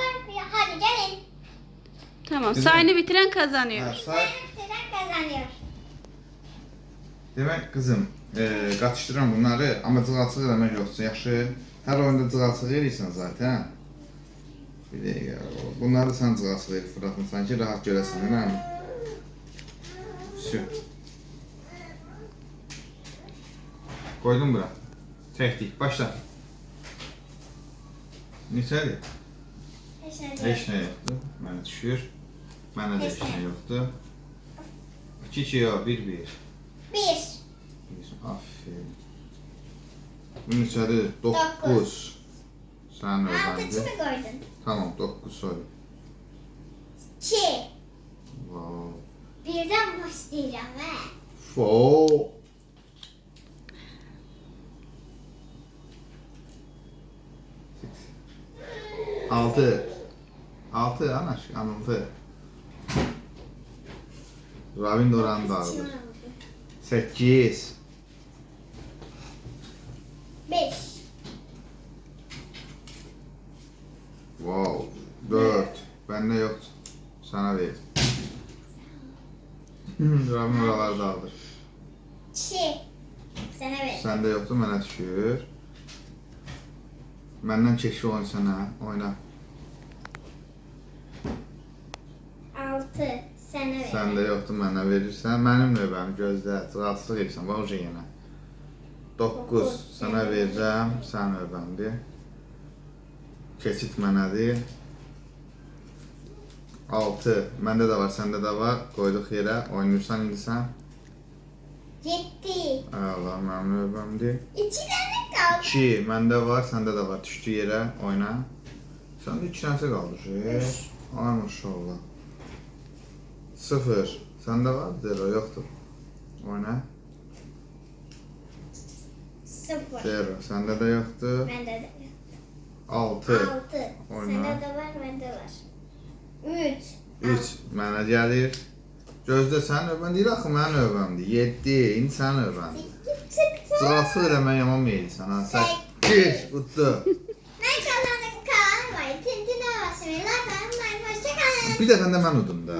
var. Ya, hadi gelin. Tamam. Güzel. Sayını bitiren kazanıyor. Ha, say. Sayın kazanıyor. Demək qızım, qatışdıram bunları, amma cığalçıq eləmək yoxdur. Yaxşı. Hər oyunda cığalçıq eləyirsən zaten. Bir dəqiqə. Bunları sən cığalçıq eləyib fırlatmısan ki, rahat görəsən, elə mi? Şu. Koydum bura. Çəkdik. Başla. Neçədir? Heç nə yoxdur. Mənə düşür. Mənə də heç nə yoxdur. 2-2 yox, 1-1. Bir. Aferin. Bu neçədir? 9. Sən Altı öyrəndin. mi koydun? Tamam, 9 soy. 2. Wow. Birden başlayacağım he. Fo. Altı. Altı anaş, anıldı. Ravin Doran dağılır. 8. 5. Wow. 4. Bende yoktu. Sana ver. Ravin oraları dağılır. 2. Sana ver. Sende yoktu, mənə düşür. Məndən çəkişi oyun sənə, oyna. 6. Sana ver. Səndə yoxdu, mənə verirsən. Mənim növbəm gözlə, cığalçılıq edirsən, bax uca yenə. 9 sənə verəcəm, sən növbəmdir. Keçid mənədir. 6 məndə də var, səndə də var. Qoyduq yerə, oynayırsan indi sən. 7. Allah, mənim növbəmdir. 2 tane kaldı. 2 məndə var, səndə də var. Düşdü yerə, oyna. Səndə 2 dənəsə qaldı. Ay maşallah. 0 səndə var, 0 yoxdur. Oyna. 0. 0 səndə də yoxdur. Bende de. 6 6. Oyna. Sende de var, bende var. 3. 3 mənə gəlir. Gözlə sənin növbən deyil axı, mənim növbəmdir. 7 indi sənin növbəndir. Çıktı. Cığalçıq eləmək yaman meyilsən ha. 8 qutdu. Ben kazandım. Kaan var. Tintin havası. Like, hoşçakalın. Bir dəfə də mən udum da.